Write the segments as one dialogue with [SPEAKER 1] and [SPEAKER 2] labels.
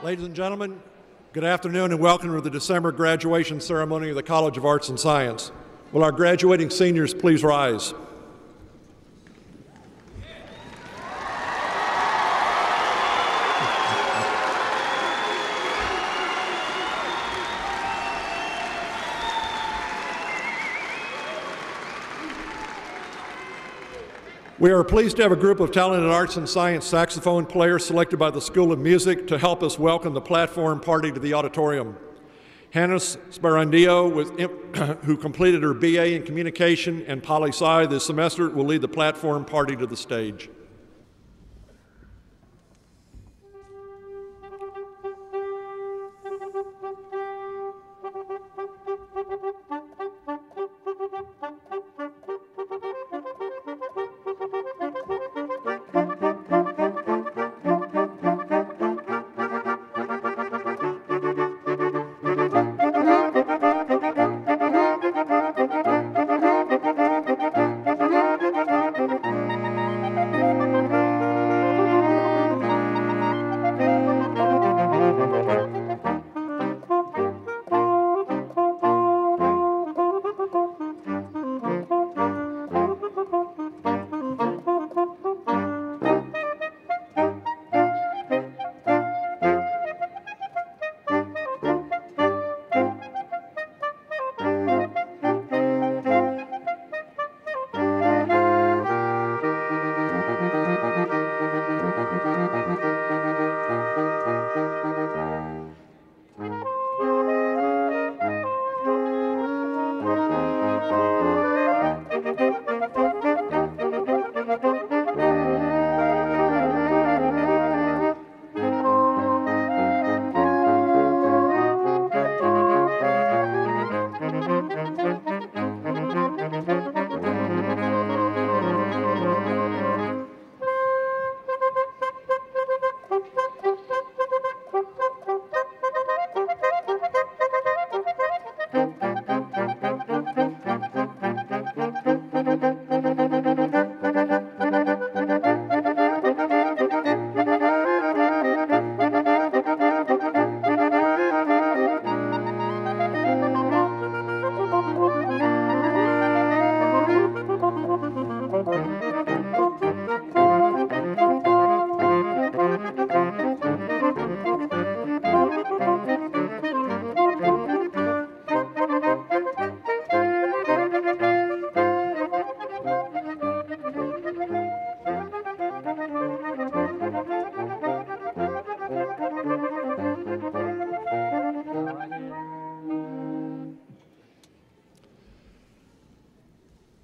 [SPEAKER 1] Ladies and gentlemen, good afternoon and welcome to the December graduation ceremony of the College of Arts and Science. Will our graduating seniors please rise? We are pleased to have a group of talented arts and science saxophone players selected by the School of Music to help us welcome the platform party to the auditorium. Hannah Sparandio, who completed her BA in Communication and Poli-Sci this semester, will lead the platform party to the stage.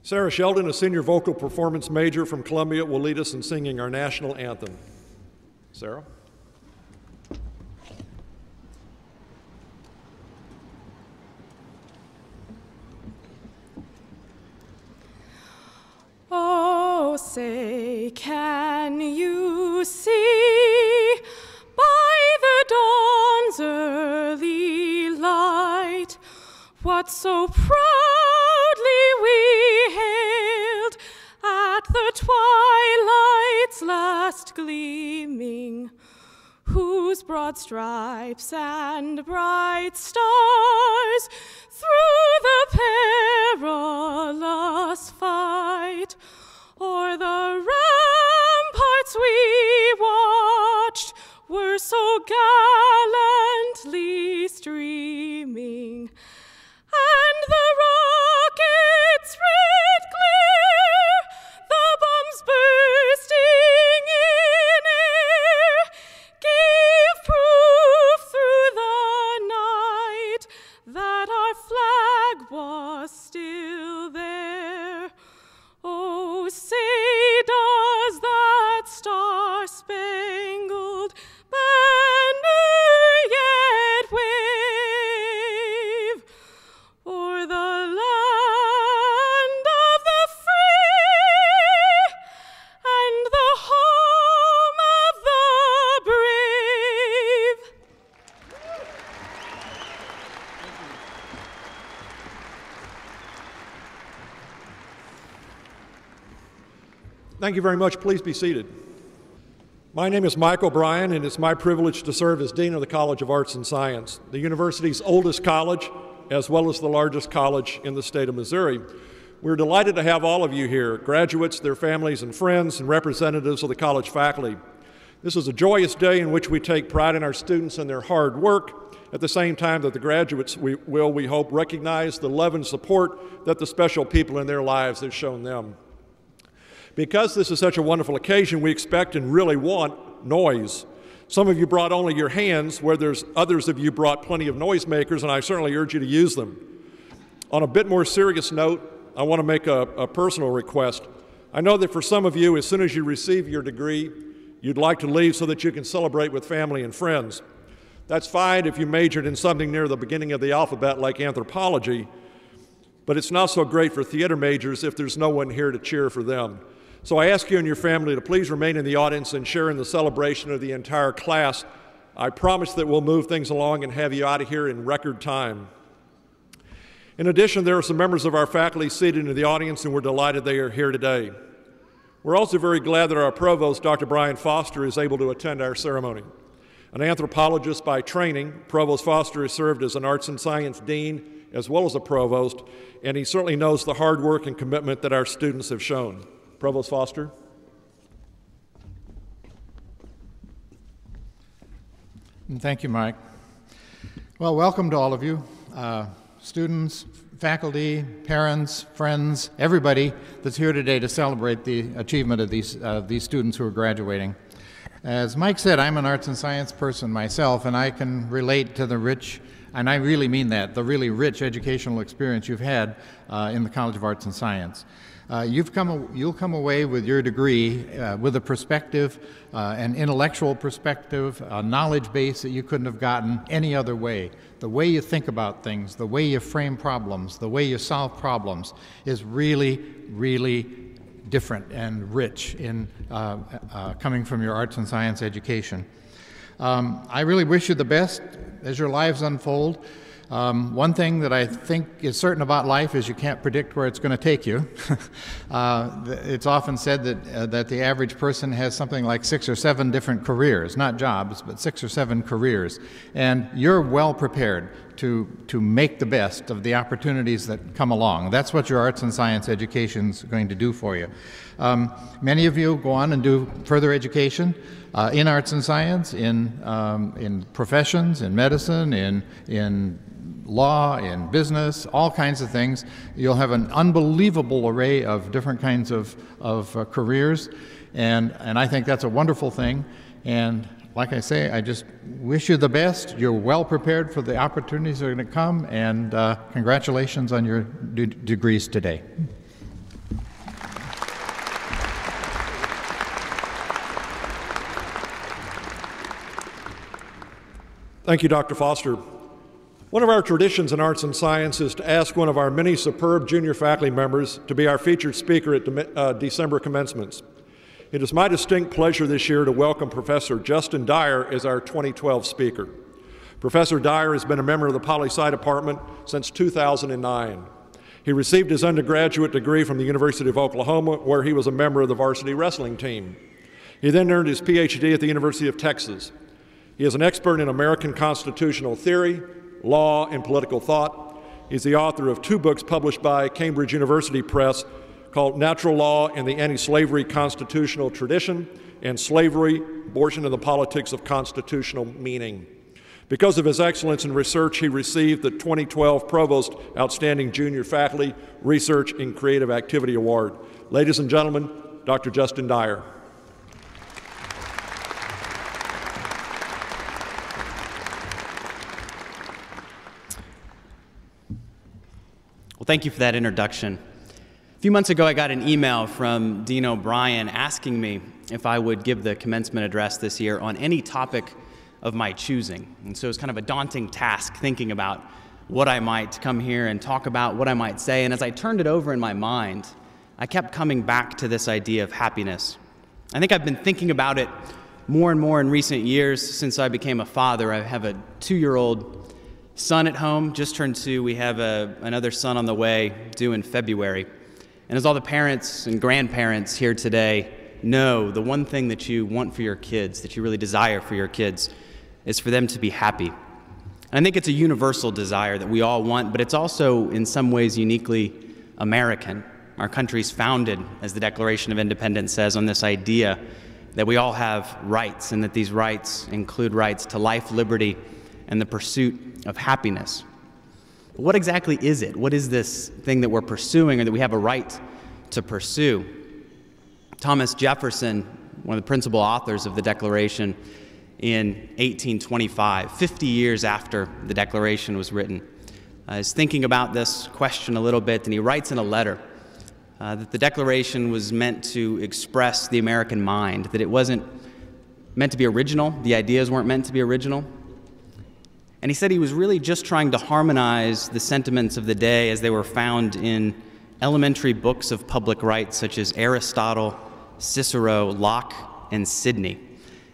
[SPEAKER 1] Sarah Sheldon, a senior vocal performance major from Columbia, will lead us in singing our national anthem. Sarah?
[SPEAKER 2] Oh, say, can you see by the dawn's early light what so proudly we hailed at the twilight's last gleaming, whose broad stripes and bright stars through the perilous fight o'er the ramparts we watched were so gallantly streaming, and the rockets' red glare, the bombs bursting in air, gave proof through the night that our flag was still there. Oh, say does that star-spangled banner yet wave o'er the land of the free and the home of the brave?
[SPEAKER 1] Thank you very much. Please be seated. My name is Michael Bryan, and it's my privilege to serve as Dean of the College of Arts and Science, the university's oldest college, as well as the largest college in the state of Missouri. We're delighted to have all of you here, graduates, their families and friends, and representatives of the college faculty. This is a joyous day in which we take pride in our students and their hard work, at the same time that the graduates we hope, recognize the love and support that the special people in their lives have shown them. Because this is such a wonderful occasion, we expect and really want noise. Some of you brought only your hands, where there's others of you brought plenty of noisemakers, and I certainly urge you to use them. On a bit more serious note, I want to make a personal request. I know that for some of you, as soon as you receive your degree, you'd like to leave so that you can celebrate with family and friends. That's fine if you majored in something near the beginning of the alphabet like anthropology, but it's not so great for theater majors if there's no one here to cheer for them. So I ask you and your family to please remain in the audience and share in the celebration of the entire class. I promise that we'll move things along and have you out of here in record time. In addition, there are some members of our faculty seated in the audience, and we're delighted they are here today. We're also very glad that our provost, Dr. Brian Foster, is able to attend our ceremony. An anthropologist by training, Provost Foster has served as an arts and science dean as well as a provost, and he certainly knows the hard work and commitment that our students have shown. Provost Foster.
[SPEAKER 3] Thank you, Mike. Well, welcome to all of you, students, faculty, parents, friends, everybody that's here today to celebrate the achievement of these students who are graduating. As Mike said, I'm an arts and science person myself, and I can relate to the rich, and I really mean that, the really rich educational experience you've had in the College of Arts and Science. You'll come away with your degree with a perspective, an intellectual perspective, a knowledge base that you couldn't have gotten any other way. The way you think about things, the way you frame problems, the way you solve problems is really, really different and rich in coming from your arts and science education. I really wish you the best as your lives unfold. One thing that I think is certain about life is you can't predict where it's going to take you. It's often said that the average person has something like 6 or 7 different careers, not jobs, but 6 or 7 careers. And you're well prepared to make the best of the opportunities that come along. That's what your arts and science education is going to do for you. Many of you go on and do further education in arts and science, in professions, in medicine, in law, in business, all kinds of things. You'll have an unbelievable array of different kinds of careers, and I think that's a wonderful thing. And like I say, I just wish you the best. You're well prepared for the opportunities that are going to come, and congratulations on your degrees today.
[SPEAKER 1] Thank you, Dr. Foster. One of our traditions in arts and science is to ask one of our many superb junior faculty members to be our featured speaker at December commencements. It is my distinct pleasure this year to welcome Professor Justin Dyer as our 2012 speaker. Professor Dyer has been a member of the Poli-Sci Department since 2009. He received his undergraduate degree from the University of Oklahoma, where he was a member of the varsity wrestling team. He then earned his PhD at the University of Texas. He is an expert in American constitutional theory, law, and political thought. He's the author of 2 books published by Cambridge University Press called Natural Law and the Anti-Slavery Constitutional Tradition and Slavery, Abortion and the Politics of Constitutional Meaning. Because of his excellence in research, he received the 2012 Provost Outstanding Junior Faculty Research and Creative Activity Award. Ladies and gentlemen, Dr. Justin Dyer.
[SPEAKER 4] Well, thank you for that introduction. A few months ago, I got an email from Dean O'Brien asking me if I would give the commencement address this year on any topic of my choosing. And so it was kind of a daunting task thinking about what I might come here and talk about, what I might say. And as I turned it over in my mind, I kept coming back to this idea of happiness. I think I've been thinking about it more and more in recent years since I became a father. I have a 2-year-old son at home, just turned 2. We have another son on the way, due in February. And as all the parents and grandparents here today know the one thing that you want for your kids, that you really desire for your kids, is for them to be happy. And I think it's a universal desire that we all want, but it's also in some ways uniquely American. Our country's founded, as the Declaration of Independence says, on this idea that we all have rights, and that these rights include rights to life, liberty, and the pursuit of happiness. But what exactly is it? What is this thing that we're pursuing, or that we have a right to pursue? Thomas Jefferson, one of the principal authors of the Declaration, in 1825, 50 years after the Declaration was written, is thinking about this question a little bit, and he writes in a letter that the Declaration was meant to express the American mind, that it wasn't meant to be original, the ideas weren't meant to be original. And he said he was really just trying to harmonize the sentiments of the day as they were found in elementary books of public rights such as Aristotle, Cicero, Locke, and Sidney.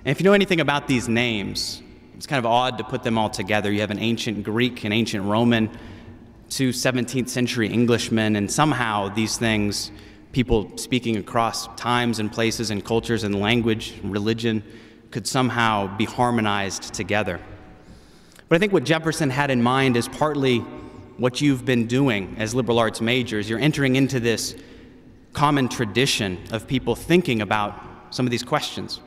[SPEAKER 4] And if you know anything about these names, it's kind of odd to put them all together. You have an ancient Greek, an ancient Roman, two 17th century Englishmen, and somehow these things, people speaking across times and places and cultures and language and religion, could somehow be harmonized together. But I think what Jefferson had in mind is partly what you've been doing as liberal arts majors. You're entering into this common tradition of people thinking about some of these questions,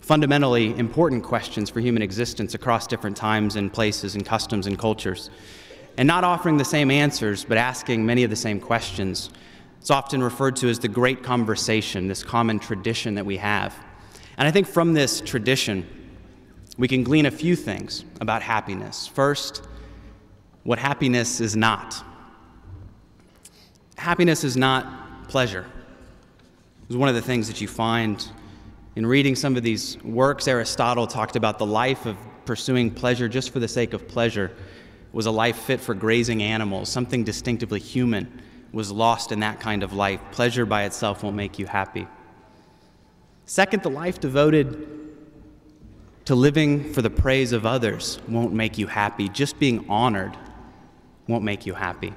[SPEAKER 4] fundamentally important questions for human existence across different times and places and customs and cultures, and not offering the same answers, but asking many of the same questions. It's often referred to as the great conversation, this common tradition that we have. And I think from this tradition, we can glean a few things about happiness. First, what happiness is not. Happiness is not pleasure. It's one of the things that you find in reading some of these works. Aristotle talked about the life of pursuing pleasure just for the sake of pleasure was a life fit for grazing animals. Something distinctively human was lost in that kind of life. Pleasure by itself won't make you happy. Second, the life devoted to living for the praise of others won't make you happy. Just being honored won't make you happy.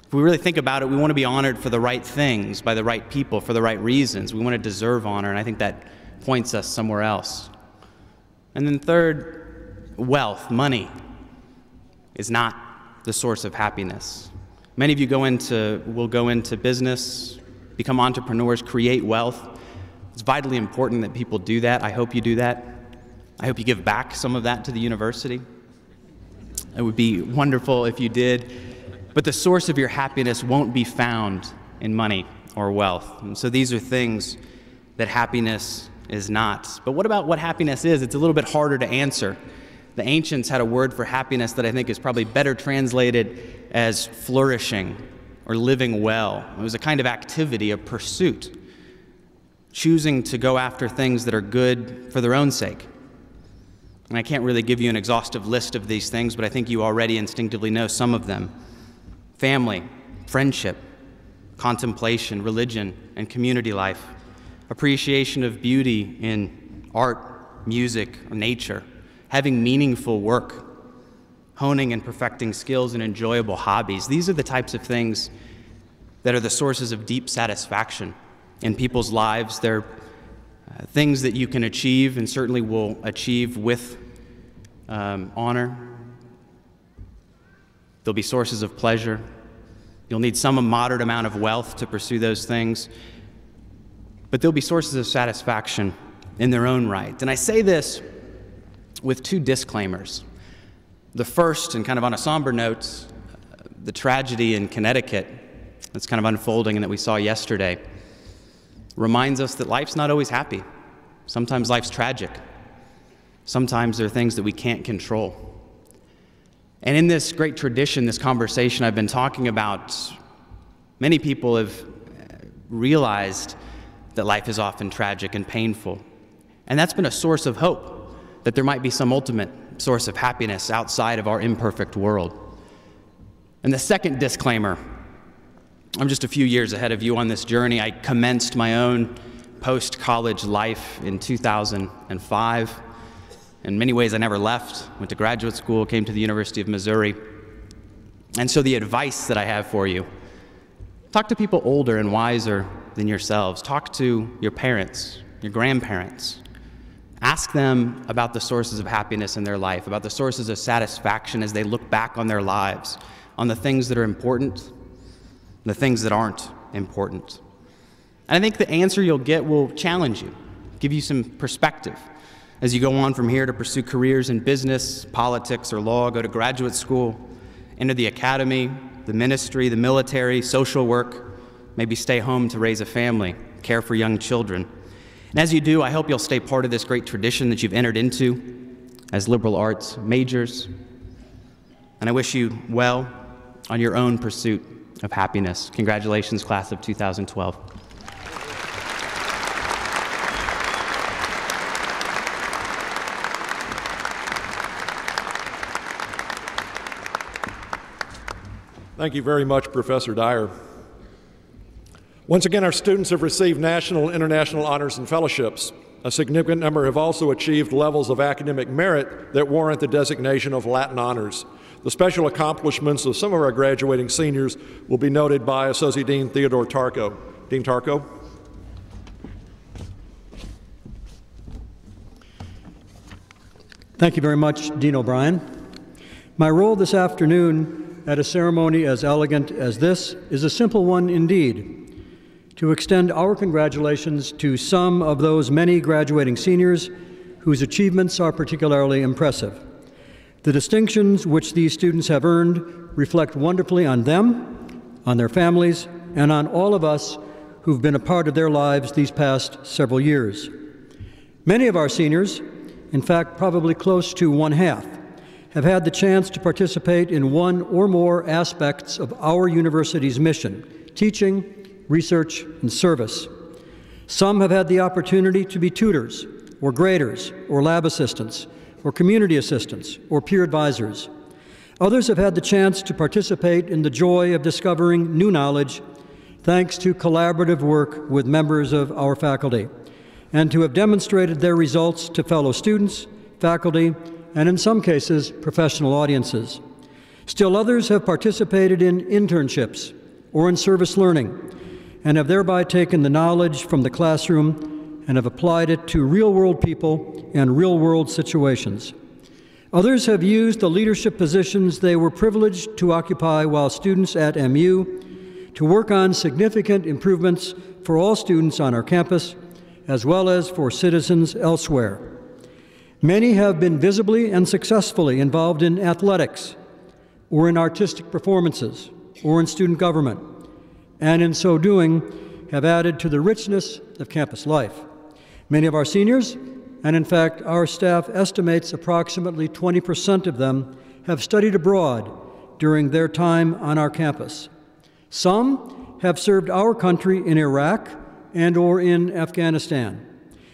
[SPEAKER 4] If we really think about it, we want to be honored for the right things, by the right people, for the right reasons. We want to deserve honor, and I think that points us somewhere else. And then third, wealth, money, is not the source of happiness. Many of you will go into business, become entrepreneurs, create wealth. It's vitally important that people do that. I hope you do that. I hope you give back some of that to the university. It would be wonderful if you did. But the source of your happiness won't be found in money or wealth. And so these are things that happiness is not. But what about what happiness is? It's a little bit harder to answer. The ancients had a word for happiness that I think is probably better translated as flourishing or living well. It was a kind of activity, a pursuit, choosing to go after things that are good for their own sake. And I can't really give you an exhaustive list of these things, but I think you already instinctively know some of them. Family, friendship, contemplation, religion, and community life, appreciation of beauty in art, music, or nature, having meaningful work, honing and perfecting skills and enjoyable hobbies. These are the types of things that are the sources of deep satisfaction in people's lives. They're things that you can achieve and certainly will achieve with honor. There'll be sources of pleasure. You'll need some moderate amount of wealth to pursue those things, but there'll be sources of satisfaction in their own right. And I say this with two disclaimers. The first, and kind of on a somber note, the tragedy in Connecticut that's kind of unfolding and that we saw yesterday reminds us that life's not always happy. Sometimes life's tragic. Sometimes there are things that we can't control. And in this great tradition, this conversation I've been talking about, many people have realized that life is often tragic and painful. And that's been a source of hope, that there might be some ultimate source of happiness outside of our imperfect world. And the second disclaimer, I'm just a few years ahead of you on this journey. I commenced my own post-college life in 2005. In many ways, I never left. Went to graduate school, came to the University of Missouri. And so the advice that I have for you Talk to people older and wiser than yourselves. Talk to your parents, your grandparents. Ask them about the sources of happiness in their life, about the sources of satisfaction as they look back on their lives, on the things that are important, and the things that aren't important. And I think the answer you'll get will challenge you, give you some perspective as you go on from here to pursue careers in business, politics, or law, go to graduate school, enter the academy, the ministry, the military, social work, maybe stay home to raise a family, care for young children. And as you do, I hope you'll stay part of this great tradition that you've entered into as liberal arts majors. And I wish you well on your own pursuit of happiness. Congratulations, class of 2012.
[SPEAKER 1] Thank you very much, Professor Dyer. Once again, our students have received national and international honors and fellowships. A significant number have also achieved levels of academic merit that warrant the designation of Latin honors. The special accomplishments of some of our graduating seniors will be noted by Associate Dean Theodore Tarco. Dean Tarco.
[SPEAKER 5] Thank you very much, Dean O'Brien. My role this afternoon at a ceremony as elegant as this is a simple one indeed: to extend our congratulations to some of those many graduating seniors whose achievements are particularly impressive. The distinctions which these students have earned reflect wonderfully on them, on their families, and on all of us who've been a part of their lives these past several years. Many of our seniors, in fact probably close to one-half, have had the chance to participate in one or more aspects of our university's mission: teaching, research, and service. Some have had the opportunity to be tutors, or graders, or lab assistants, or community assistants, or peer advisors. Others have had the chance to participate in the joy of discovering new knowledge thanks to collaborative work with members of our faculty, and to have demonstrated their results to fellow students, faculty, and in some cases, professional audiences. Still others have participated in internships or in service learning, and have thereby taken the knowledge from the classroom and have applied it to real-world people and real-world situations. Others have used the leadership positions they were privileged to occupy while students at MU to work on significant improvements for all students on our campus, as well as for citizens elsewhere. Many have been visibly and successfully involved in athletics, or in artistic performances, or in student government, and in so doing have added to the richness of campus life. Many of our seniors, and in fact our staff estimates approximately 20% of them, have studied abroad during their time on our campus. Some have served our country in Iraq and or in Afghanistan.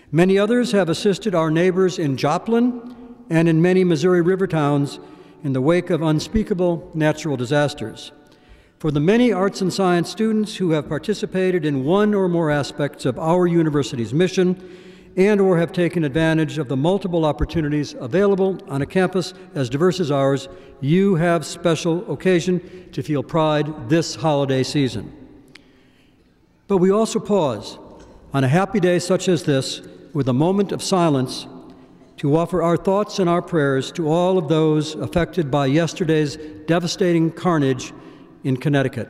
[SPEAKER 5] Many others have assisted our neighbors in Joplin and in many Missouri river towns in the wake of unspeakable natural disasters. For the many arts and science students who have participated in one or more aspects of our university's mission and or have taken advantage of the multiple opportunities available on a campus as diverse as ours, you have special occasion to feel pride this holiday season. But we also pause on a happy day such as this with a moment of silence to offer our thoughts and our prayers to all of those affected by yesterday's devastating carnage in Connecticut.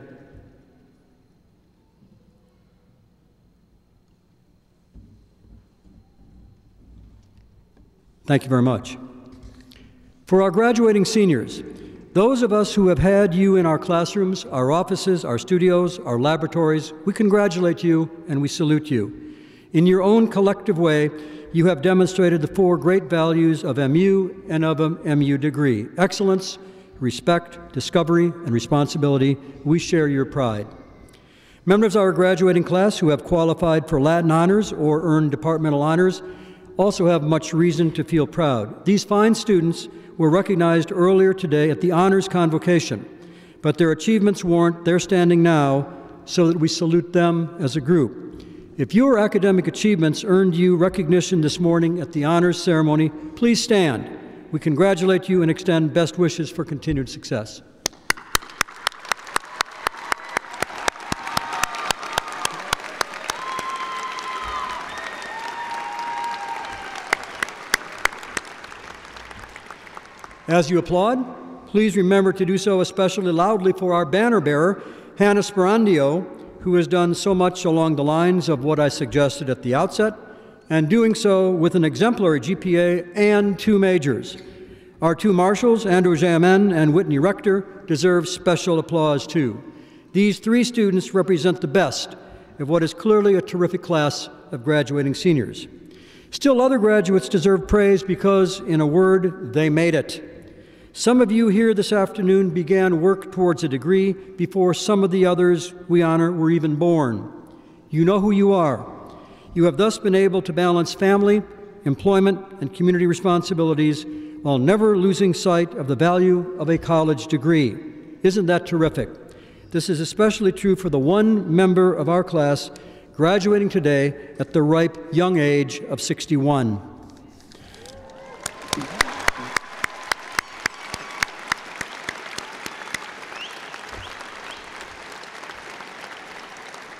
[SPEAKER 5] Thank you very much. For our graduating seniors, those of us who have had you in our classrooms, our offices, our studios, our laboratories, we congratulate you and we salute you. In your own collective way, you have demonstrated the four great values of MU and of a MU degree: excellence, respect, discovery, and responsibility. We share your pride. Members of our graduating class who have qualified for Latin honors or earned departmental honors also have much reason to feel proud. These fine students were recognized earlier today at the honors convocation, but their achievements warrant their standing now so that we salute them as a group. If your academic achievements earned you recognition this morning at the honors ceremony, please stand. We congratulate you and extend best wishes for continued success. As you applaud, please remember to do so especially loudly for our banner bearer, Hannah Sperandio, who has done so much along the lines of what I suggested at the outset, and doing so with an exemplary GPA and 2 majors. Our 2 marshals, Andrew Jamin and Whitney Rector, deserve special applause too. These 3 students represent the best of what is clearly a terrific class of graduating seniors. Still, other graduates deserve praise because, in a word, they made it. Some of you here this afternoon began work towards a degree before some of the others we honor were even born. You know who you are. You have thus been able to balance family, employment, and community responsibilities while never losing sight of the value of a college degree. Isn't that terrific? This is especially true for the one member of our class graduating today at the ripe young age of 61.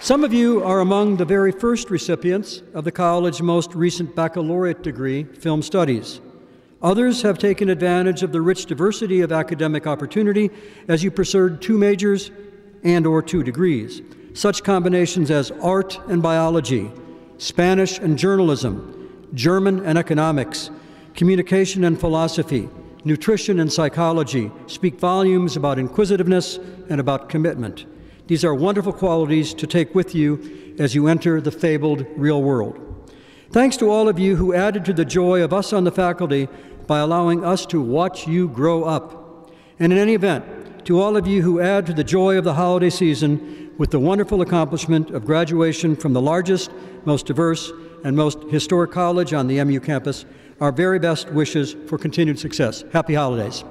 [SPEAKER 5] Some of you are among the very first recipients of the college's most recent baccalaureate degree, Film Studies. Others have taken advantage of the rich diversity of academic opportunity as you pursued 2 majors and/or 2 degrees, such combinations as art and biology, Spanish and journalism, German and economics, communication and philosophy, nutrition and psychology speak volumes about inquisitiveness and about commitment. These are wonderful qualities to take with you as you enter the fabled real world. Thanks to all of you who added to the joy of us on the faculty by allowing us to watch you grow up. And in any event, to all of you who add to the joy of the holiday season with the wonderful accomplishment of graduation from the largest, most diverse, and most historic college on the MU campus, our very best wishes for continued success. Happy holidays.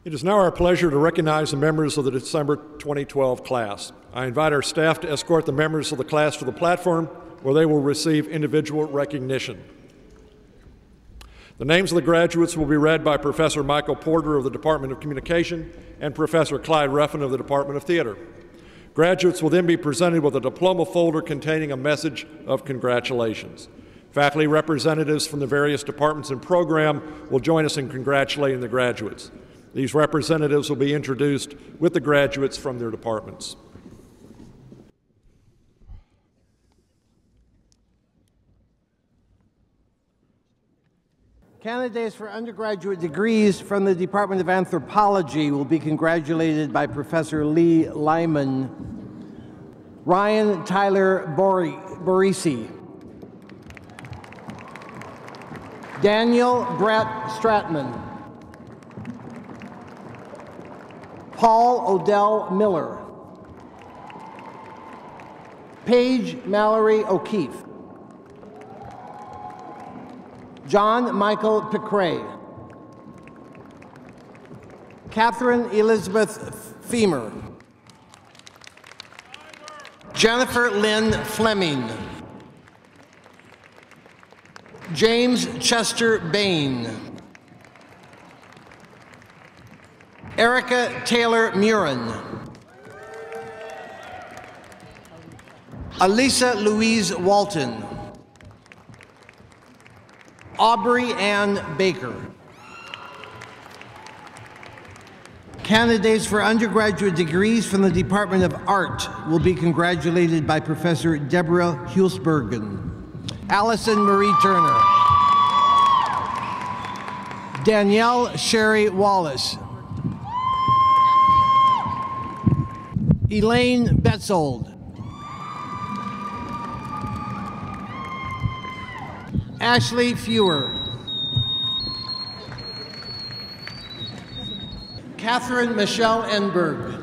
[SPEAKER 1] It is now our pleasure to recognize the members of the December 2012 class. I invite our staff to escort the members of the class to the platform where they will receive individual recognition. The names of the graduates will be read by Professor Michael Porter of the Department of Communication and Professor Clyde Ruffin of the Department of Theater. Graduates will then be presented with a diploma folder containing a message of congratulations. Faculty representatives from the various departments and program will join us in congratulating the graduates. These representatives will be introduced with the graduates from their departments.
[SPEAKER 6] Candidates for undergraduate degrees from the Department of Anthropology will be congratulated by Professor Lee Lyman, Ryan Tyler Borisi, Daniel Brett Stratman, Paul Odell Miller, Paige Mallory O'Keefe, John Michael Pickray, Catherine Elizabeth Feamer, Jennifer Lynn Fleming, James Chester Bain, Erica Taylor Murin, Alisa Louise Walton, Aubrey Ann Baker. Candidates for undergraduate degrees from the Department of Art will be congratulated by Professor Deborah Hulsbergen, Allison Marie Turner, Danielle Sherry Wallace, Elaine Betzold, Ashley Fewer, Catherine Michelle Enberg,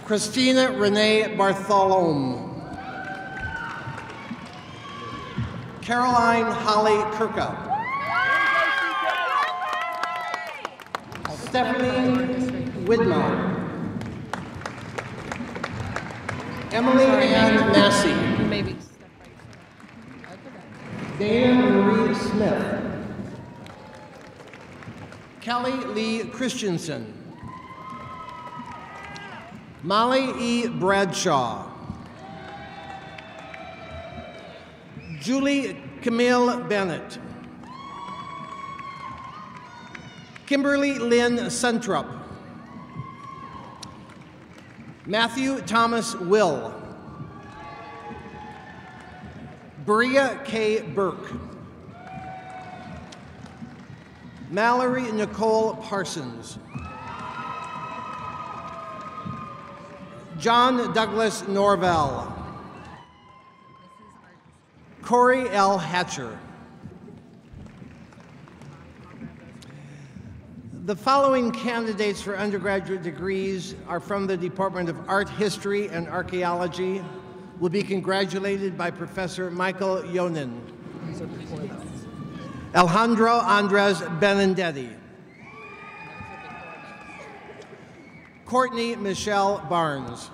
[SPEAKER 6] Christina Renee Bartholome, Caroline Holly Kirka, Stephanie Widmer, Emily Ann Massey,
[SPEAKER 2] Maybe.
[SPEAKER 6] Dana Marie Smith, Kelly Lee Christensen, Molly E. Bradshaw. Julie Camille Bennett. Kimberly Lynn Suntrup. Matthew Thomas Will. Berea K. Burke. Mallory Nicole Parsons. John Douglas Norvell. Corey L. Hatcher. The following candidates for undergraduate degrees are from the Department of Art History and Archaeology. Will be congratulated by Professor Michael Yonan. Alejandro Andres Benindetti. Courtney Michelle Barnes.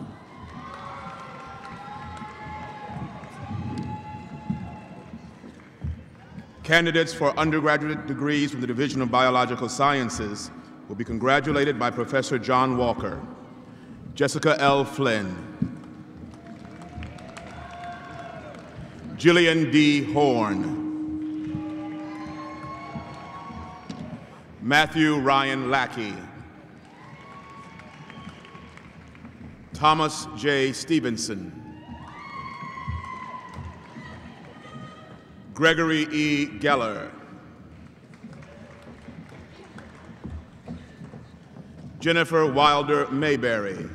[SPEAKER 7] Candidates for undergraduate degrees from the Division of Biological Sciences will be congratulated by Professor John Walker. Jessica L. Flynn. Jillian D. Horn. Matthew Ryan Lackey. Thomas J. Stevenson. Gregory E. Geller. Jennifer Wilder Mayberry.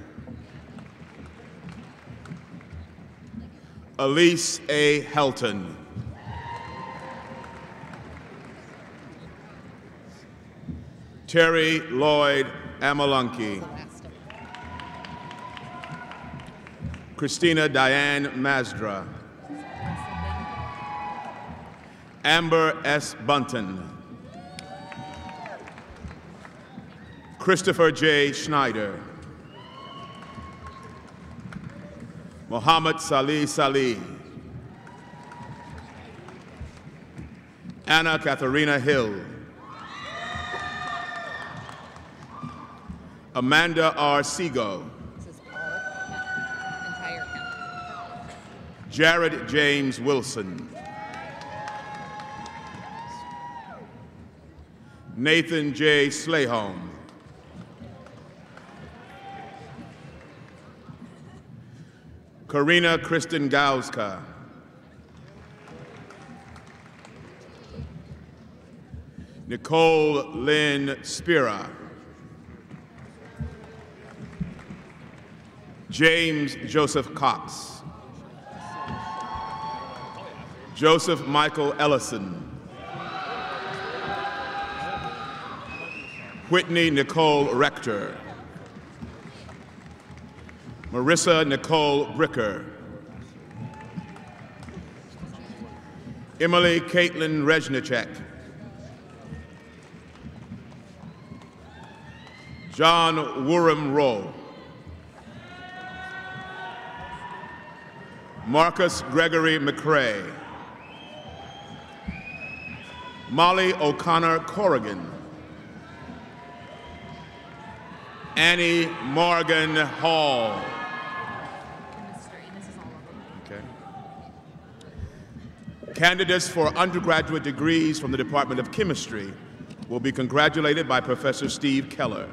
[SPEAKER 7] Elise A. Helton. Terry Lloyd Amalunki. Christina Diane Masdra. Amber S. Bunton. Christopher J. Schneider. Mohammed Salih Salih. Anna Katharina Hill. Amanda R. Seago. Jared James Wilson. Nathan J. Slayholm. Karina Kristen Gauska. Nicole Lynn Spira. James Joseph Cox. Joseph Michael Ellison. Whitney Nicole Rector. Marissa Nicole Bricker. Emily Caitlin Reznicek. John Wurram Rowe. Marcus Gregory McCrae. Molly O'Connor Corrigan. Annie Morgan Hall. Okay. Candidates for undergraduate degrees from the Department of Chemistry will be congratulated by Professor Steve Keller.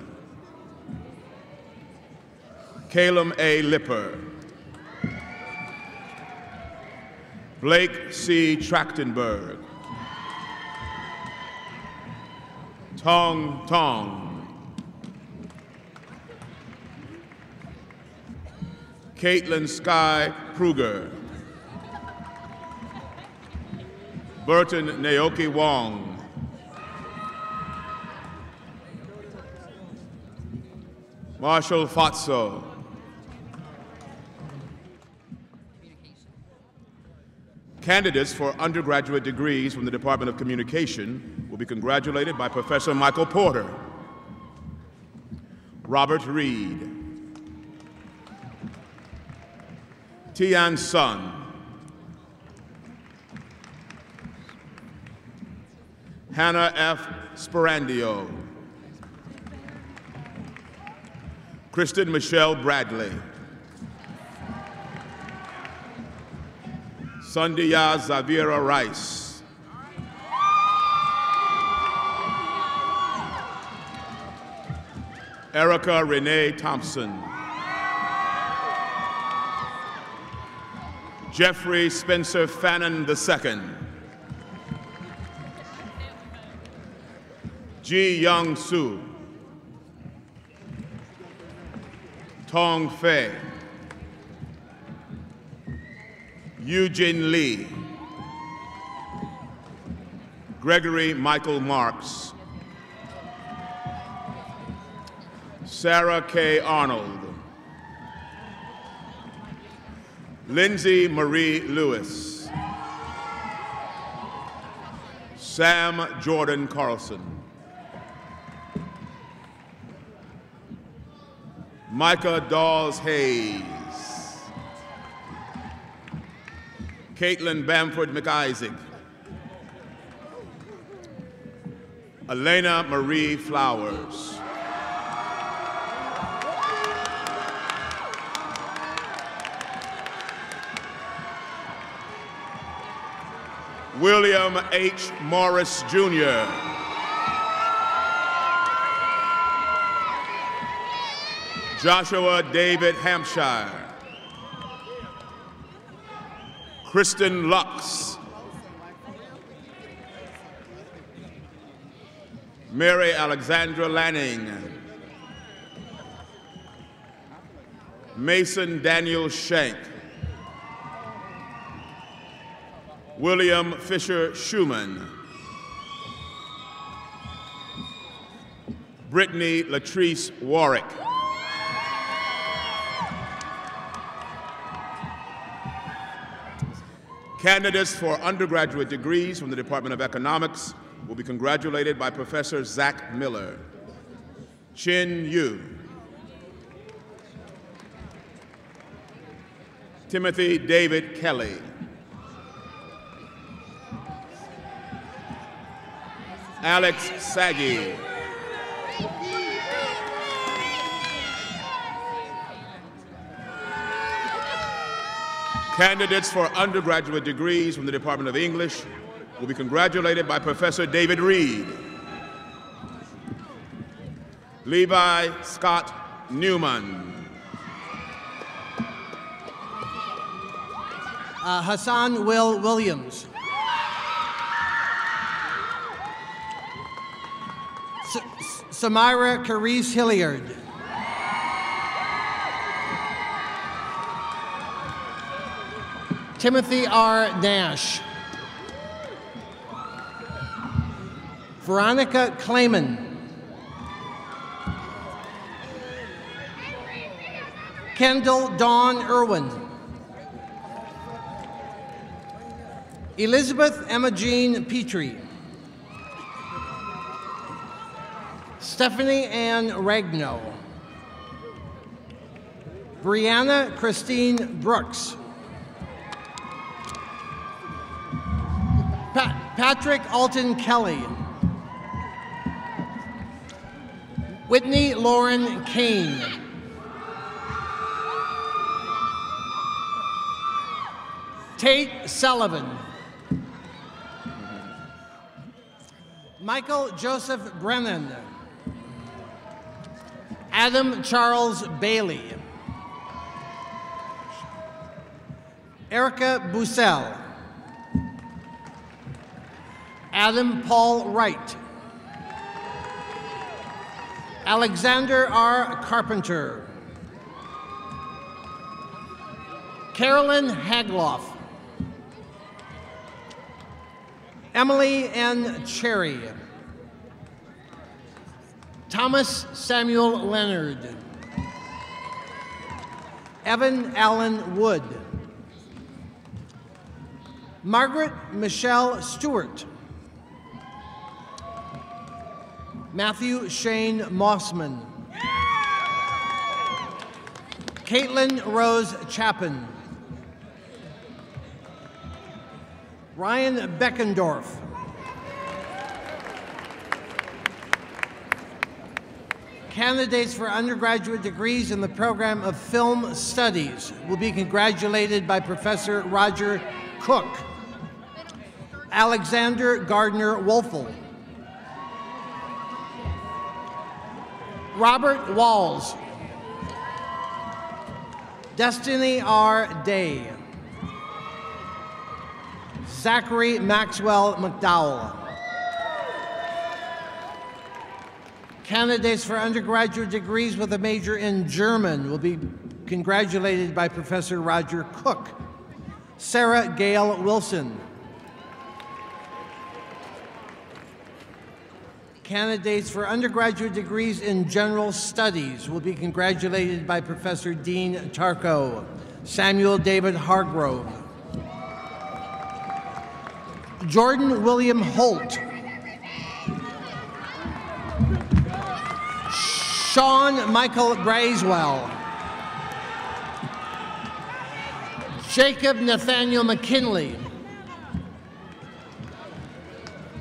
[SPEAKER 7] Calum A. Lipper. Blake C. Trachtenberg. Tong Tong. Caitlin Sky Kruger. Burton Naoki Wong. Marshall Fatso. Candidates for undergraduate degrees from the Department of Communication will be congratulated by Professor Michael Porter. Robert Reed. Tian Sun. Hannah F. Sperandio. Kristen Michelle Bradley. Sandhya Zavira Rice. Erica Renee Thompson. Jeffrey Spencer Fannin II. Ji Young Soo. Tong Fei. Eugene Lee. Gregory Michael Marks. Sarah K. Arnold. Lindsay Marie Lewis. Sam Jordan Carlson. Micah Dawes Hayes. Caitlin Bamford McIsaac. Elena Marie Flowers. William H. Morris, Jr. Joshua David Hampshire. Kristen Lux. Mary Alexandra Lanning. Mason Daniel Shank. William Fisher Schumann. Brittany Latrice Warwick. Candidates for undergraduate degrees from the Department of Economics will be congratulated by Professor Zach Miller. Chin Yu. Timothy David Kelly. Alex Saggy. Candidates for undergraduate degrees from the Department of English will be congratulated by Professor David Reed. Levi Scott Newman.
[SPEAKER 6] Hassan Will Williams. Samira Carice Hilliard. Timothy R. Nash. Veronica Clayman. Kendall Dawn Irwin. Elizabeth Emma Jean Petrie. Stephanie Ann Regno. Brianna Christine Brooks. Patrick Alton Kelly. Whitney Lauren Kane. Tate Sullivan. Michael Joseph Brennan. Adam Charles Bailey. Erica Bussell. Adam Paul Wright. Alexander R. Carpenter. Carolyn Hagloff. Emily N. Cherry. Thomas Samuel Leonard. Evan Allen Wood. Margaret Michelle Stewart. Matthew Shane Mossman. Caitlin Rose Chapin. Ryan Beckendorf. Candidates for undergraduate degrees in the program of Film Studies will be congratulated by Professor Roger Cook. Alexander Gardner Wolfel. Robert Walls. Destiny R. Day. Zachary Maxwell McDowell. Candidates for undergraduate degrees with a major in German will be congratulated by Professor Roger Cook. Sarah Gail Wilson. Candidates for undergraduate degrees in general studies will be congratulated by Professor Dean Tarko. Samuel David Hargrove. Jordan William Holt. Sean Michael Braswell. Jacob Nathaniel McKinley.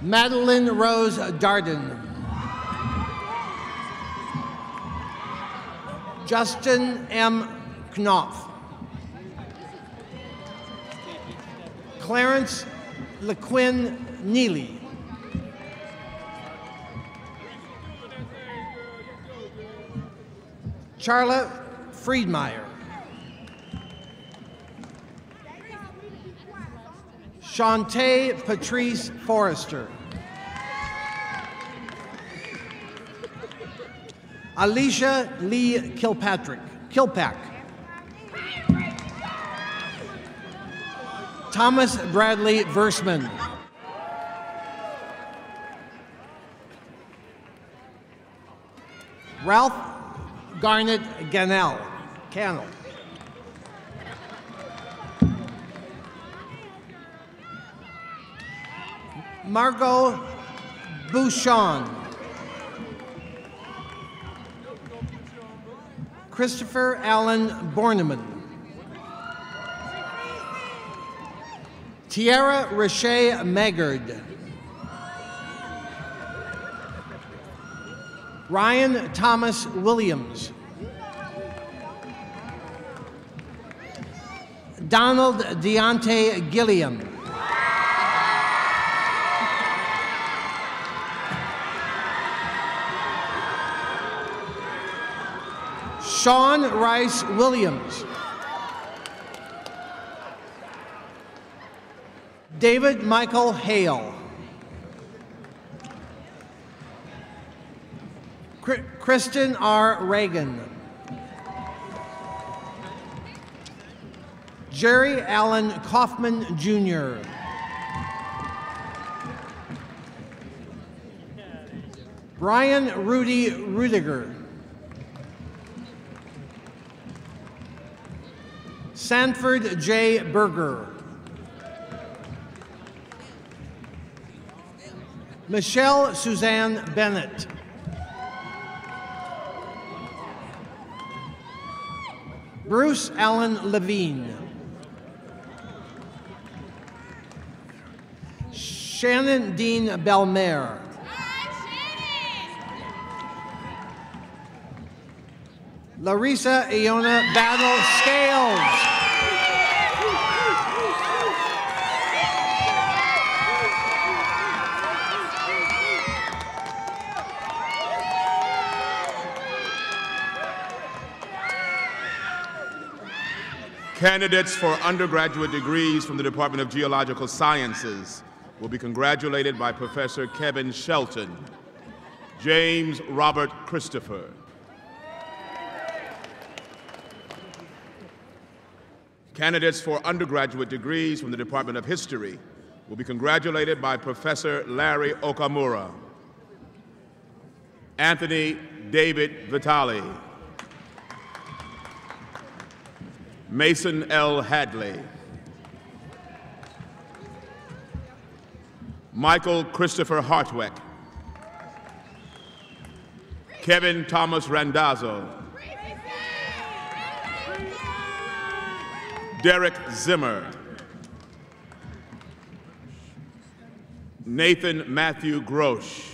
[SPEAKER 6] Madeline Rose Darden. Justin M. Knopf. Clarence LeQuinn Neely. Charlotte Friedmeier. Shantae Patrice Forrester. Alicia Lee Kilpack. Thomas Bradley Versman. Ralph Garnet Cannell. Margot Bouchon. Christopher Allen Borneman. Tiara Rashay Maggard. Ryan Thomas Williams. Donald Deontay Gilliam. Sean Rice Williams. David Michael Hale. Kristen R. Reagan. Jerry Allen Kaufman, Jr. Brian Rudy Rudiger. Sanford J. Berger. Michelle Suzanne Bennett. Bruce Allen Levine. Shannon Dean Belmer. Larissa Iona Battle Scales.
[SPEAKER 7] Candidates for undergraduate degrees from the Department of Geological Sciences will be congratulated by Professor Kevin Shelton. James Robert Christopher. Candidates for undergraduate degrees from the Department of History will be congratulated by Professor Larry Okamura. Anthony David Vitale. Mason L. Hadley. Michael Christopher Hartwick. Kevin Thomas Randazzo. Derek Zimmer. Nathan Matthew Grosh.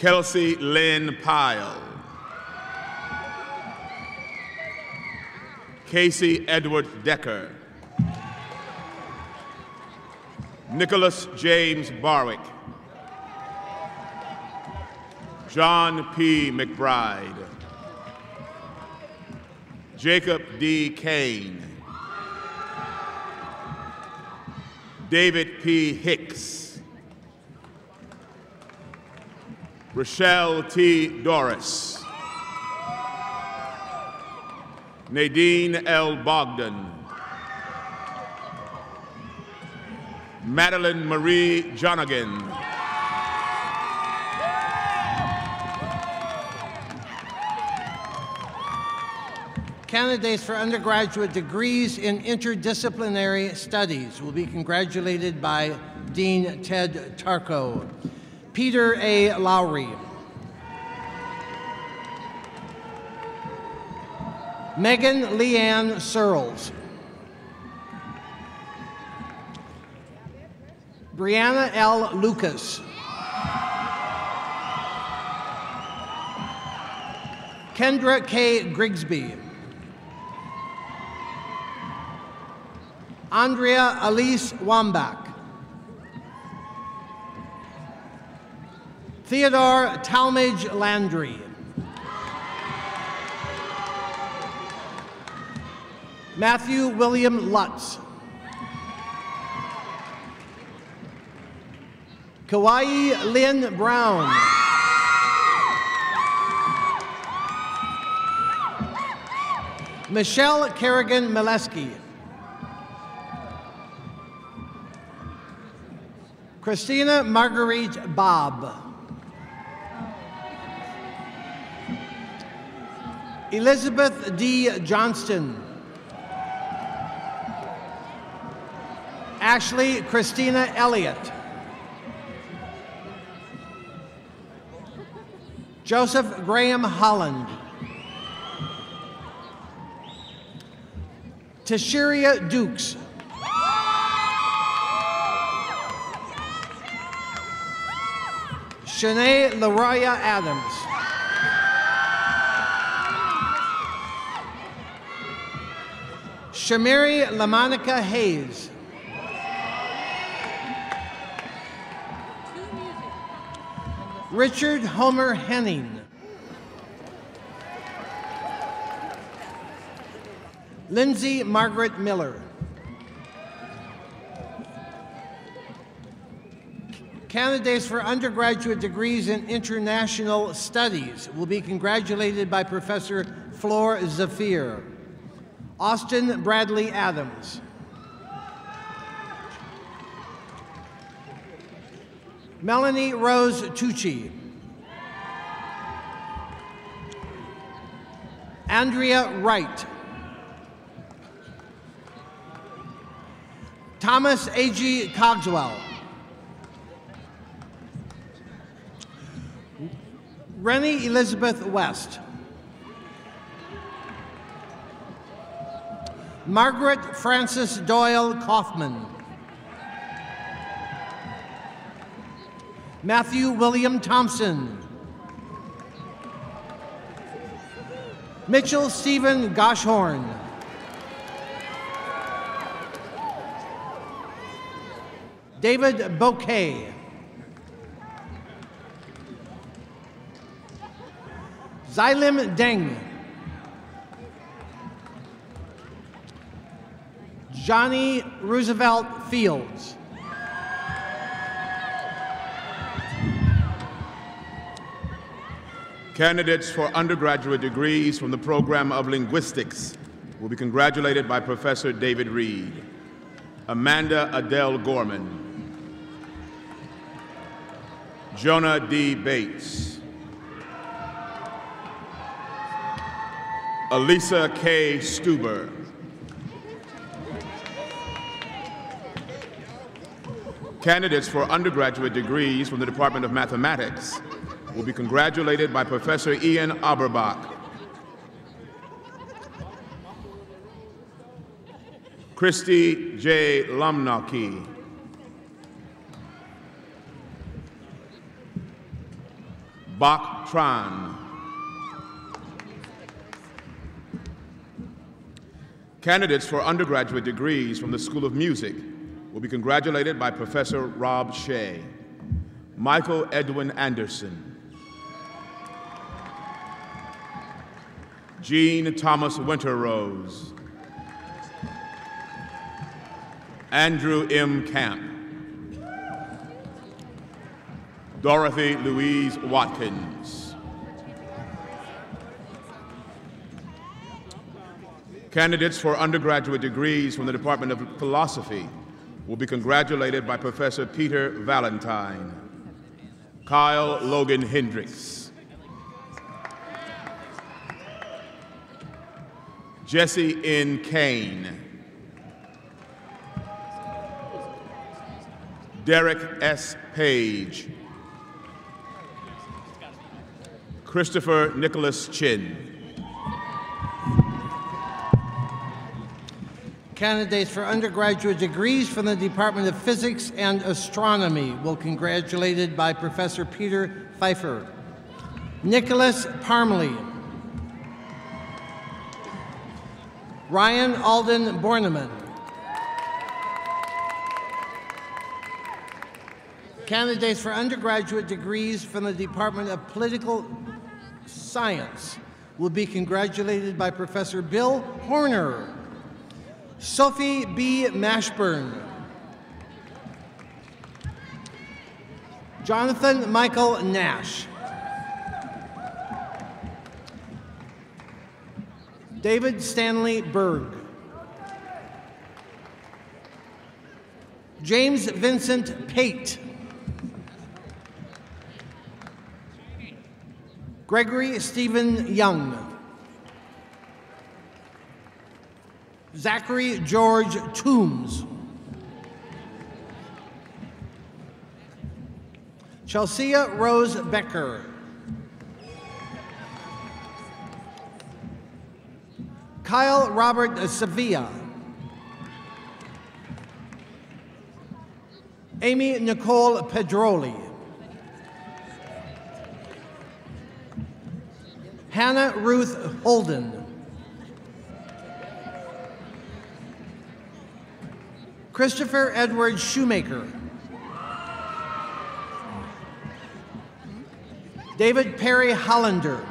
[SPEAKER 7] Kelsey Lynn Pyle. Casey Edward Decker. Nicholas James Barwick. John P. McBride. Jacob D. Kane. David P. Hicks. Rochelle T. Doris. Nadine L. Bogdan. Madeline Marie Jonigan.
[SPEAKER 6] Candidates for undergraduate degrees in interdisciplinary studies will be congratulated by Dean Ted Tarko. Peter A. Lowry. Megan Leanne Searles. Brianna L. Lucas. Kendra K. Grigsby. Andrea Elise Wambach. Theodore Talmadge Landry. Matthew William Lutz. Kauai Lynn Brown. Michelle Kerrigan Mileski. Christina Marguerite Bob. Elizabeth D. Johnston. Ashley Christina Elliott. Joseph Graham Holland. Tashiria Dukes. Shanae Laroya Adams. Shamiri LaMonica Hayes. Richard Homer Henning. Lindsay Margaret Miller. Candidates for undergraduate degrees in international studies will be congratulated by Professor Flor Zafir. Austin Bradley Adams. Melanie Rose Tucci. Andrea Wright. Thomas A.G. Cogswell. Rennie Elizabeth West. Margaret Frances Doyle Kaufman. Matthew William Thompson. Mitchell Stephen Goshorn. David Bouquet. Xylim Deng. Johnny Roosevelt Fields.
[SPEAKER 7] Candidates for undergraduate degrees from the program of linguistics will be congratulated by Professor David Reed. Amanda Adele Gorman. Jonah D. Bates. Elisa K. Stuber. Candidates for undergraduate degrees from the Department of Mathematics will be congratulated by Professor Ian Auerbach. Christy J. Bach Tran. Candidates for undergraduate degrees from the School of Music will be congratulated by Professor Rob Shea. Michael Edwin Anderson. Jean Thomas Winterrose. Andrew M. Camp. Dorothy Louise Watkins. Candidates for undergraduate degrees from the Department of Philosophy will be congratulated by Professor Peter Valentine. Kyle Logan Hendricks. Jesse N. Kane. Derek S. Page. Christopher Nicholas Chin.
[SPEAKER 6] Candidates for undergraduate degrees from the Department of Physics and Astronomy will be congratulated by Professor Peter Pfeiffer. Nicholas Parmley. Ryan Alden Borneman. Candidates for undergraduate degrees from the Department of Political Science will be congratulated by Professor Bill Horner. Sophie B. Mashburn. Jonathan Michael Nash. David Stanley Berg. James Vincent Pate. Gregory Stephen Young. Zachary George Toombs. Chelsea Rose Becker. Kyle Robert Sevilla. Amy Nicole Pedroli. Hannah Ruth Holden. Christopher Edward Shoemaker. David Perry Hollander.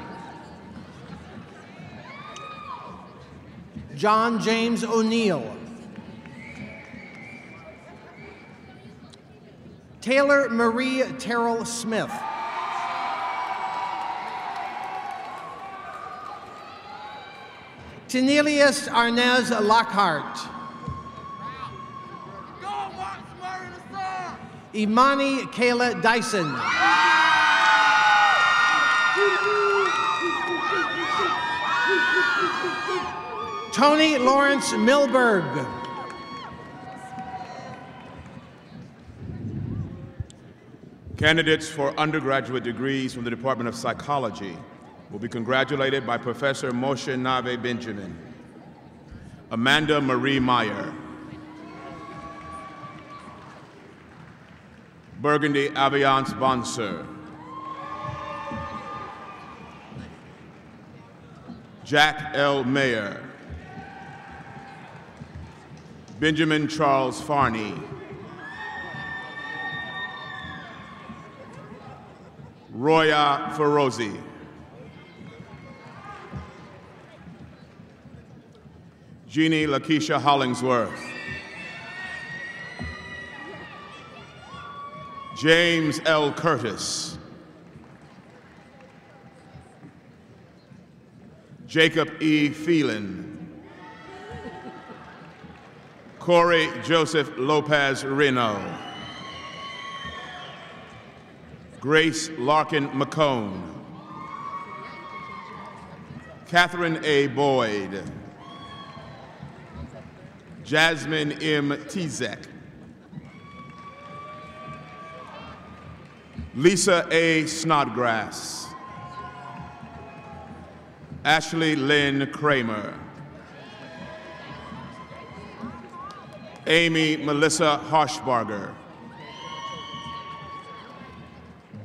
[SPEAKER 6] John James O'Neill. Taylor Marie Terrell Smith. Tenelius Arnaz Lockhart. Imani Kayla Dyson. Tony Lawrence Milberg.
[SPEAKER 7] Candidates for undergraduate degrees from the Department of Psychology will be congratulated by Professor Moshe Nave Benjamin. Amanda Marie Meyer. Burgundy Aviance Bonser. Jack L. Mayer. Benjamin Charles Farney. Roya Ferozi. Jeannie Lakeisha Hollingsworth. James L. Curtis. Jacob E. Phelan. Corey Joseph Lopez Reno. Grace Larkin McCone. Catherine A. Boyd. Jasmine M. Tizek. Lisa A. Snodgrass. Ashley Lynn Kramer. Amy Melissa Harshbarger.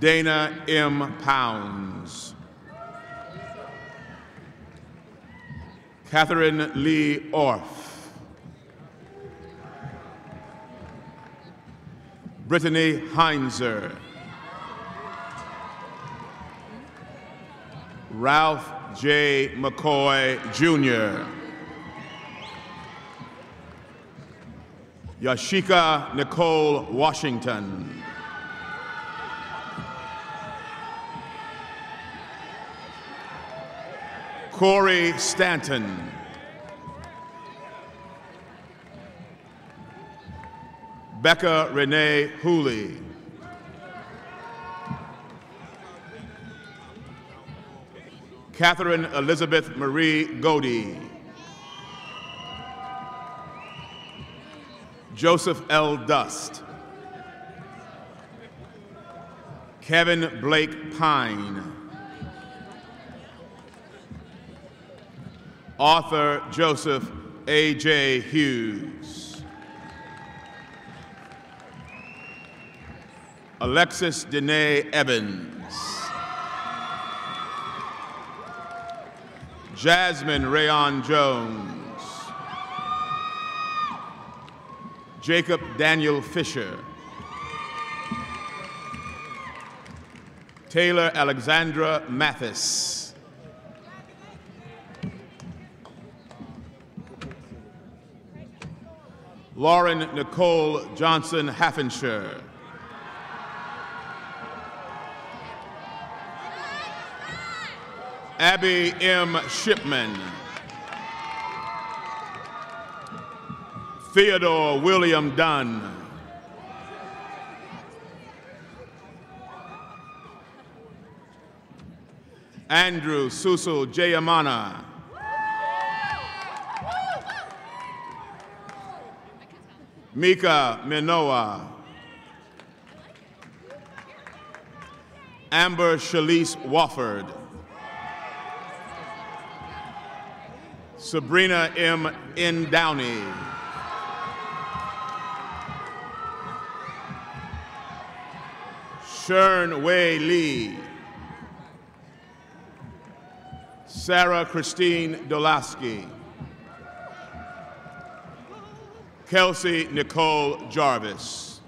[SPEAKER 7] Dana M. Pounds. Catherine Lee Orff. Brittany Heinzer. Ralph J. McCoy, Jr. Yashika Nicole Washington. Corey Stanton. Becca Renee Hooley. Catherine Elizabeth Marie Godey. Joseph L. Dust. Kevin Blake Pine. Arthur Joseph A.J. Hughes. Alexis Danae Evans. Jasmine Rayon Jones. Jacob Daniel Fisher. Taylor Alexandra Mathis. Lauren Nicole Johnson Haffenshire. Abby M. Shipman. Theodore William Dunn. Andrew Susu Jayamana. Mika Minoa. Amber Shalise Wofford. Sabrina M. N. Downey. Shern Wei Lee. Sarah Christine Dolaski. Kelsey Nicole Jarvis.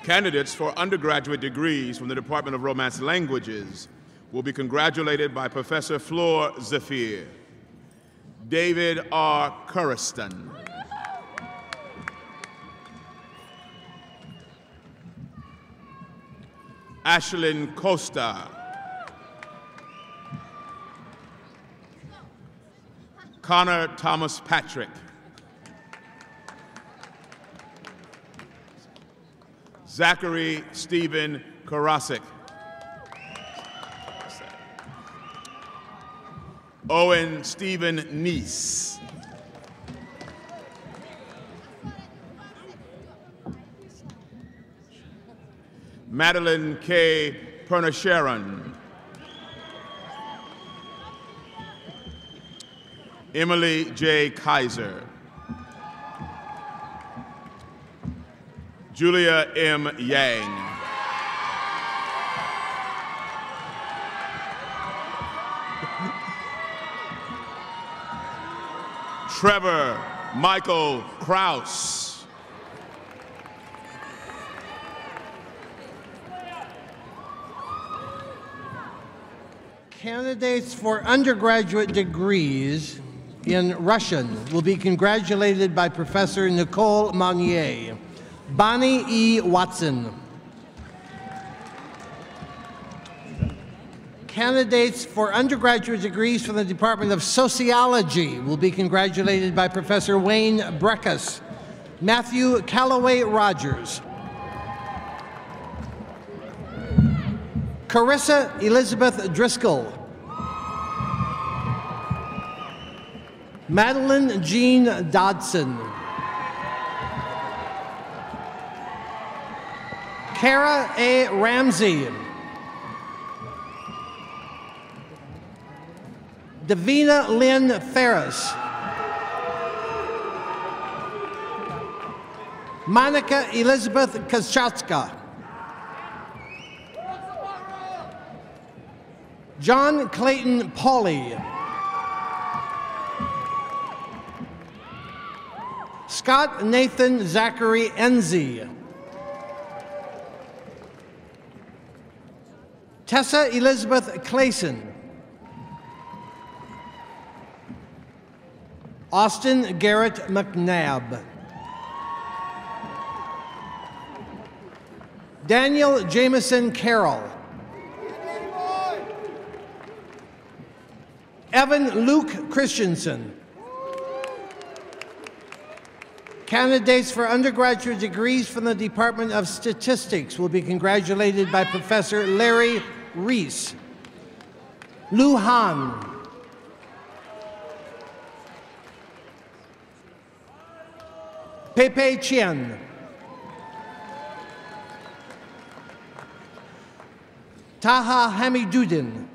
[SPEAKER 7] Candidates for undergraduate degrees from the Department of Romance Languages will be congratulated by Professor Flor Zafir. David R. Curriston. Ashlyn Costa. Connor Thomas Patrick. Zachary Stephen Karasik. Owen Stephen Neese. Madeline K. Pernasharon. Emily J. Kaiser. Julia M. Yang. Trevor Michael Kraus.
[SPEAKER 6] Candidates for undergraduate degrees in Russian will be congratulated by Professor Nicole Monnier. Bonnie E. Watson. Candidates for undergraduate degrees from the Department of Sociology will be congratulated by Professor Wayne Breckus. Matthew Calloway Rogers. Carissa Elizabeth Driscoll. Madeline Jean Dodson. Kara A. Ramsey. Davina Lynn Ferris. Monica Elizabeth Kaschatska. John Clayton Pauley. Scott Nathan Zachary Enzi. Tessa Elizabeth Clayson. Austin Garrett McNabb. Daniel Jameson Carroll. Evan Luke Christensen. Candidates for undergraduate degrees from the Department of Statistics will be congratulated by Professor Larry Reese. Lu Han. Pepe Chien. Taha Hamiduddin.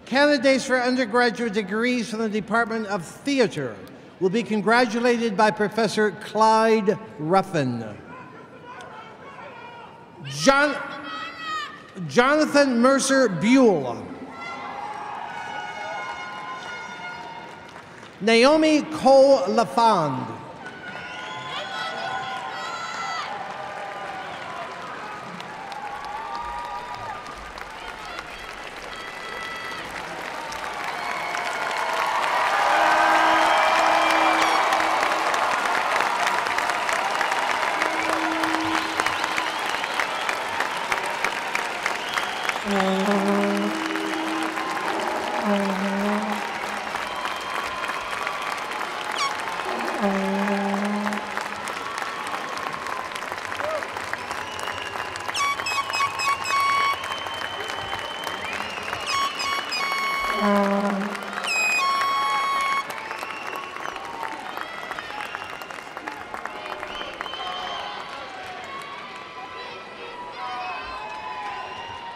[SPEAKER 6] Candidates for undergraduate degrees from the Department of Theater will be congratulated by Professor Clyde Ruffin. Jonathan Mercer Buell. Naomi Cole LaFond.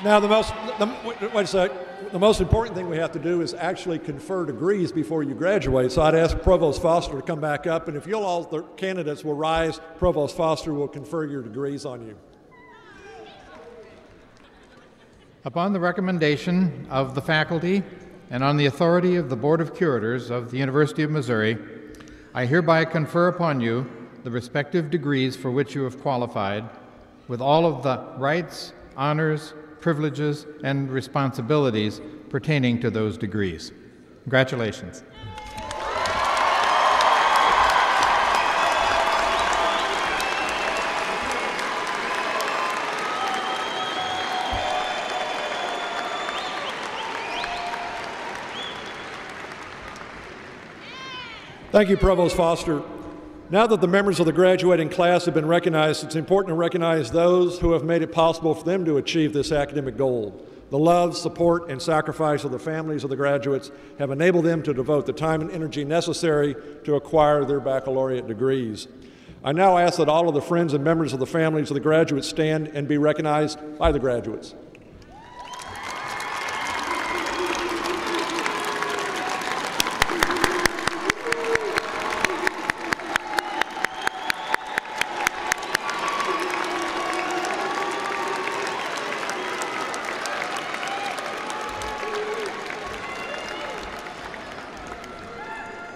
[SPEAKER 1] Now, the most important thing we have to do is actually confer degrees before you graduate. So I'd ask Provost Foster to come back up, and if you'll all, the candidates will rise, Provost Foster will confer your degrees on you.
[SPEAKER 3] Upon the recommendation of the faculty and on the authority of the Board of Curators of the University of Missouri, I hereby confer upon you the respective degrees for which you have qualified, with all of the rights, honors, privileges, and responsibilities pertaining to those degrees. Congratulations.
[SPEAKER 1] Thank you, Provost Foster. Now that the members of the graduating class have been recognized, it's important to recognize those who have made it possible for them to achieve this academic goal. The love, support, and sacrifice of the families of the graduates have enabled them to devote the time and energy necessary to acquire their baccalaureate degrees. I now ask that all of the friends and members of the families of the graduates stand and be recognized by the graduates.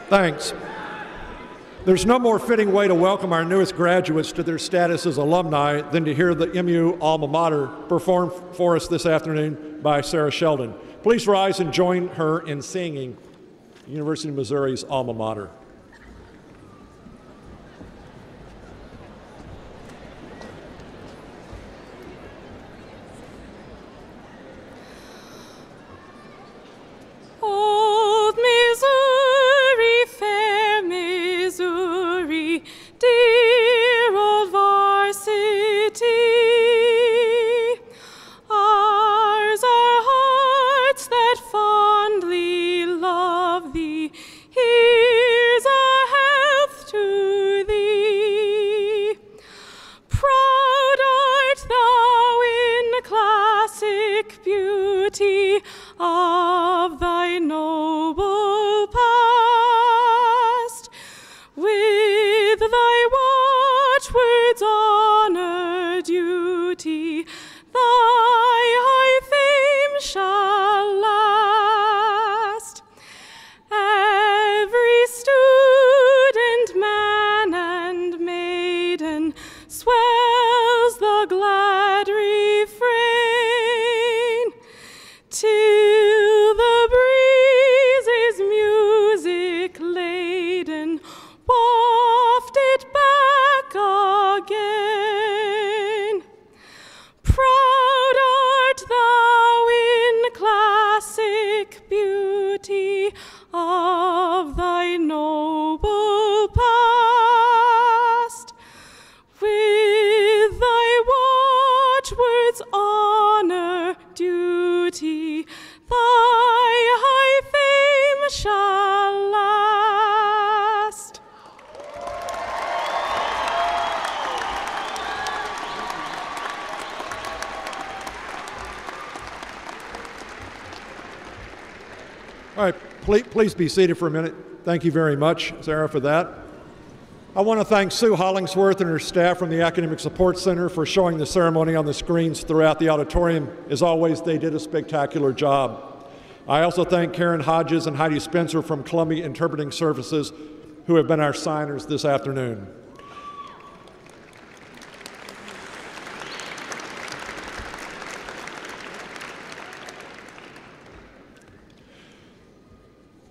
[SPEAKER 1] Thanks. There's no more fitting way to welcome our newest graduates to their status as alumni than to hear the MU alma mater performed for us this afternoon by Sarah Sheldon. Please rise and join her in singing University of Missouri's alma mater.
[SPEAKER 2] Old Missouri, fair Missouri, dear old varsity, ours are hearts that fondly love thee. Here's a health to thee. Proud art thou in classic beauty of thy noble past. till the breeze is music laden, wafted back again. Proud art thou in classic beauty of thy noble past, with thy watchwords honor, duty, thy high fame shall last.
[SPEAKER 1] All right, please be seated for a minute. Thank you very much, Sarah, for that. I want to thank Sue Hollingsworth and her staff from the Academic Support Center for showing the ceremony on the screens throughout the auditorium. As always, they did a spectacular job. I also thank Karen Hodges and Heidi Spencer from Columbia Interpreting Services, who have been our signers this afternoon.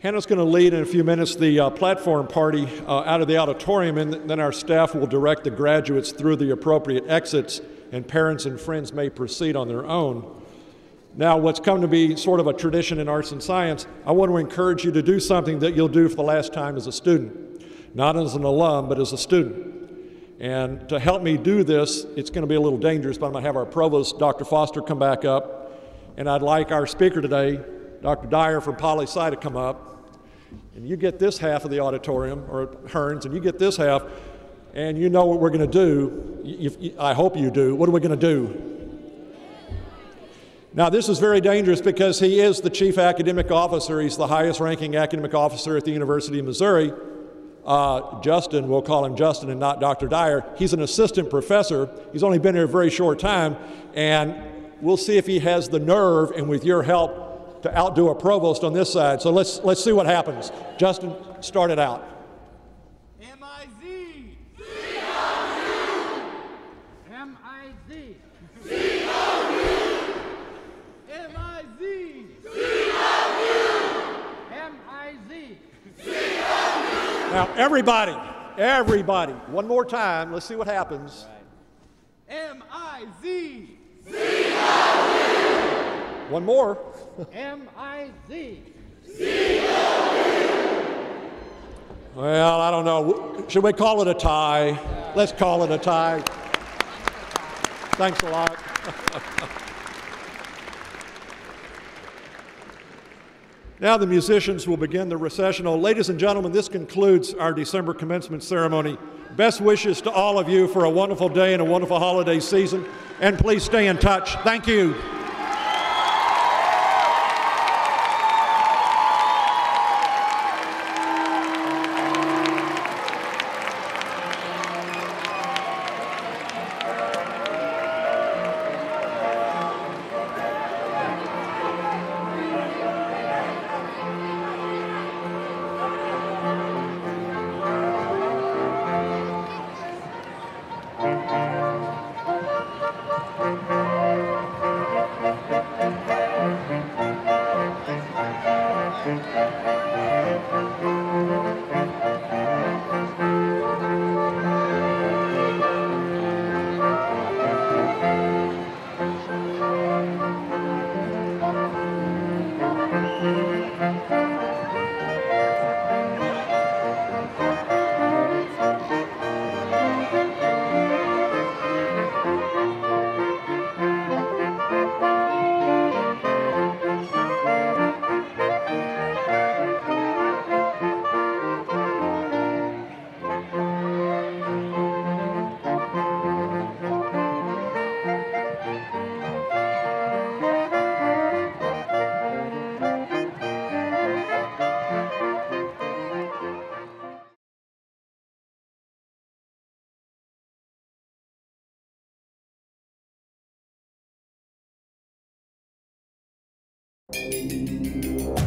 [SPEAKER 1] Hannah's going to lead in a few minutes the platform party out of the auditorium, and then our staff will direct the graduates through the appropriate exits, and parents and friends may proceed on their own. Now, what's come to be sort of a tradition in arts and science, I want to encourage you to do something that you'll do for the last time as a student, not as an alum, but as a student. And to help me do this, it's going to be a little dangerous, but I'm going to have our provost, Dr. Foster, come back up, and I'd like our speaker today, Dr. Dyer from Poli-Sci, to come up. And you get this half of the auditorium, or Hearns, and you get this half, and you know what we're going to do. I hope you do. What are we going to do? Now, this is very dangerous because he is the chief academic officer. He's the highest ranking academic officer at the University of Missouri. Justin, we'll call him Justin and not Dr. Dyer. He's an assistant professor. He's only been here a very short time, and we'll see if he has the nerve, and with your help, to outdo a provost on this side. So let's see what happens. Justin, start it out.
[SPEAKER 8] M-I-Z. C-O-U. M-I-Z. C-O-U. M-I-Z. C-O-U. M-I-Z. C-O-U.
[SPEAKER 1] Now, everybody, one more time. Let's see what happens.
[SPEAKER 8] M-I-Z.
[SPEAKER 1] C-O-U. One more.
[SPEAKER 8] M-I-Z.
[SPEAKER 1] Well, I don't know. Should we call it a tie? Let's call it a tie. Thanks a lot. Now the musicians will begin the recessional. Ladies and gentlemen, this concludes our December commencement ceremony. Best wishes to all of you for a wonderful day and a wonderful holiday season. And please stay in touch. Thank you.
[SPEAKER 9] Thank you.